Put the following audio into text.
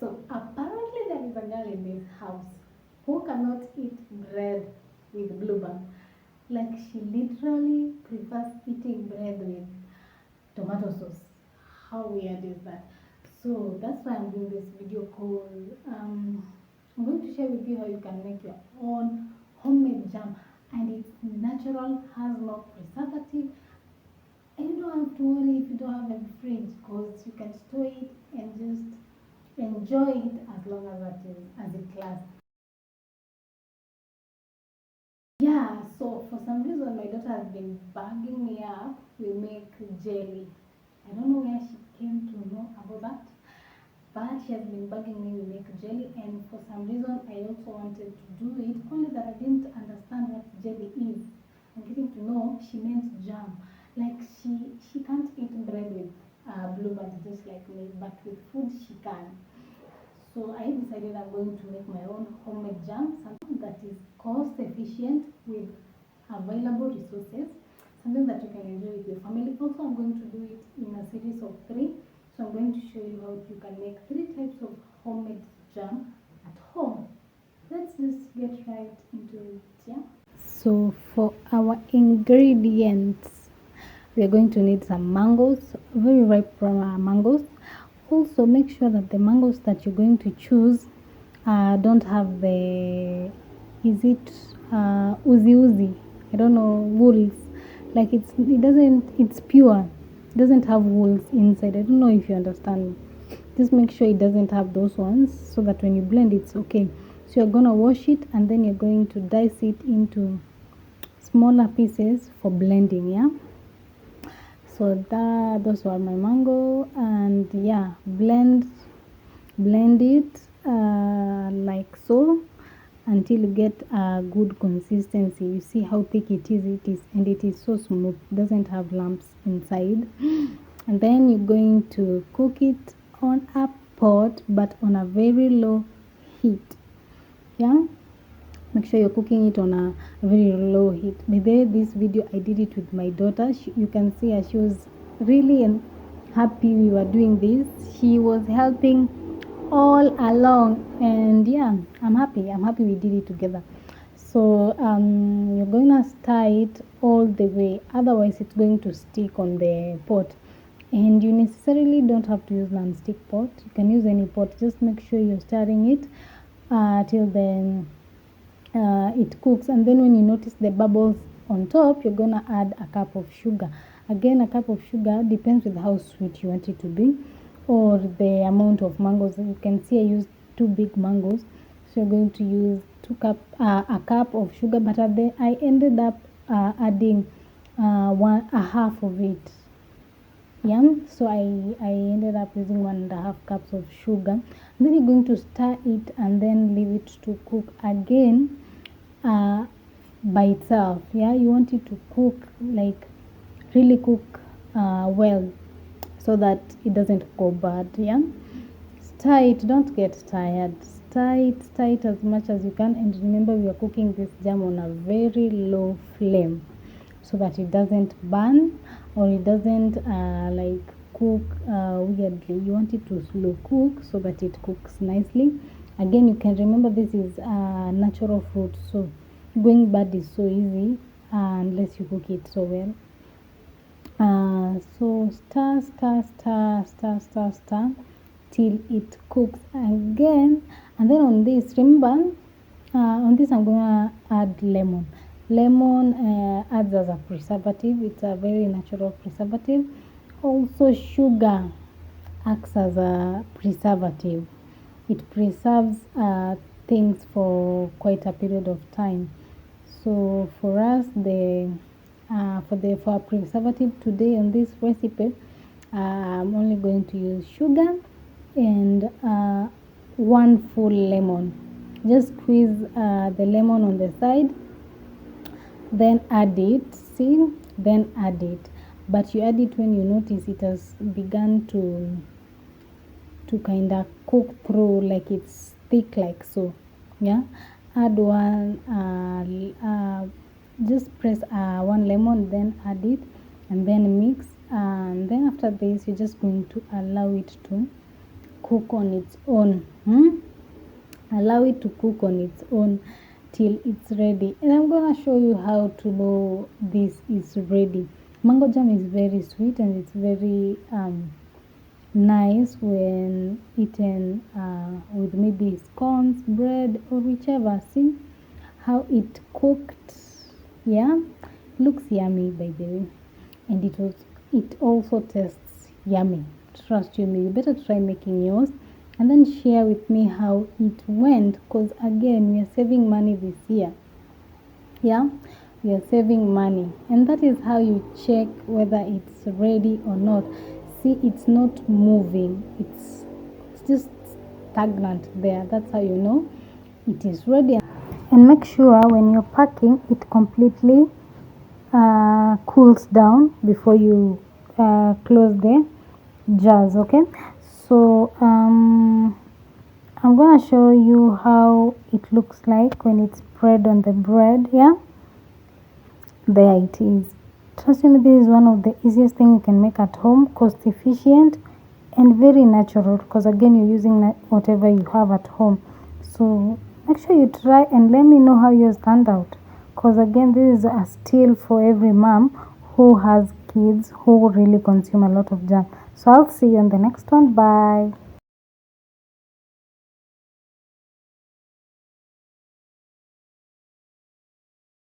So apparently there is a girl in this house who cannot eat bread with blueband. Like she literally prefers eating bread with tomato sauce. How weird is that? So that's why I'm doing this video call. I'm going to share with you how you can make your own homemade jam, and it's natural, has no preservative, and you don't have to worry if you don't have a fridge, because you can store it and just enjoy it as long as it lasts. Yeah, so for some reason my daughter has been bugging me up. We make jelly. I don't know where she came to know about that, but she has been bugging me. We make jelly, and for some reason I also wanted to do it, only that I didn't understand what jelly is. I'm getting to know she meant jam. Like she can't eat bread with blueband just like me, but with food she can. So I decided I'm going to make my own homemade jam, something that is cost efficient with available resources, something that you can enjoy with your family. Also, I'm going to do it in a series of 3. So I'm going to show you how you can make 3 types of homemade jam at home. Let's just get right into it, yeah? So for our ingredients, we are going to need some mangoes, very ripe mangoes. Also, make sure that the mangoes that you're going to choose don't have the, is it uzi? I don't know, wools. Like it's pure. It doesn't have wools inside. I don't know if you understand me. Just make sure it doesn't have those ones, so that when you blend it's okay. So you're gonna wash it, and then you're going to dice it into smaller pieces for blending, yeah? So those were my mango, and yeah, blend it like so until you get a good consistency. You see how thick it is, and it is so smooth, doesn't have lumps inside. And then you're going to cook it on a pot, but on a very low heat, yeah? Make sure you're cooking it on a very low heat. By the way, this video I did it with my daughter. You can see her, she was really happy we were doing this. She was helping all along, and yeah, I'm happy we did it together. So you're gonna stir it all the way, otherwise it's going to stick on the pot. And you necessarily don't have to use non-stick pot, you can use any pot. Just make sure you're stirring it till then it cooks. And then when you notice the bubbles on top, you're gonna add a cup of sugar. Again, a cup of sugar depends with how sweet you want it to be, or the amount of mangoes. You can see I used 2 big mangoes, so you're going to use a cup of sugar, but I ended up adding a half of it, yeah? So I ended up using 1.5 cups of sugar. And then you're going to stir it and then leave it to cook again by itself, yeah? You want it to cook, like really cook well, so that it doesn't go bad, yeah? Stir it, don't get tired. Stir it as much as you can, and remember we are cooking this jam on a very low flame, so that it doesn't burn or it doesn't like cook weirdly. You want it to slow cook so that it cooks nicely. Again, you can remember this is natural fruit, so going bad is so easy unless you cook it so well. So stir till it cooks again. And then on this, remember, on this I'm gonna add lemon. Adds as a preservative. It's a very natural preservative. Also, sugar acts as a preservative. It preserves things for quite a period of time. So for us, for a preservative today on this recipe, I'm only going to use sugar and 1 full lemon. Just squeeze the lemon on the side, then add it. Then add it, but you add it when you notice it has begun to kind of cook through, like it's thick like so, yeah? Add one, just press 1 lemon, then add it, and then mix. And then after this, you're just going to allow it to cook on its own. Allow it to cook on its own till it's ready. And I'm gonna show you how to know this is ready. Mango jam is very sweet and it's very nice when eaten with maybe scones, bread, or whichever. See how it cooked. Yeah, looks yummy by the way, and it also tastes yummy. Trust you me, you better try making yours and then share with me how it went, because again we are saving money this year. Yeah, we are saving money, and that is how you check whether it's ready or not. See, it's not moving, it's just stagnant there. That's how you know it is ready. And make sure when you're packing it completely cools down before you close the jars. Okay, so I'm gonna show you how it looks like when it's spread on the bread. Yeah, there it is. Trust me, this is one of the easiest thing you can make at home, cost efficient and very natural, because again you're using whatever you have at home. So make sure you try and let me know how yours turned out, because again this is a steal for every mom who has kids who really consume a lot of jam. So I'll see you on the next one. Bye.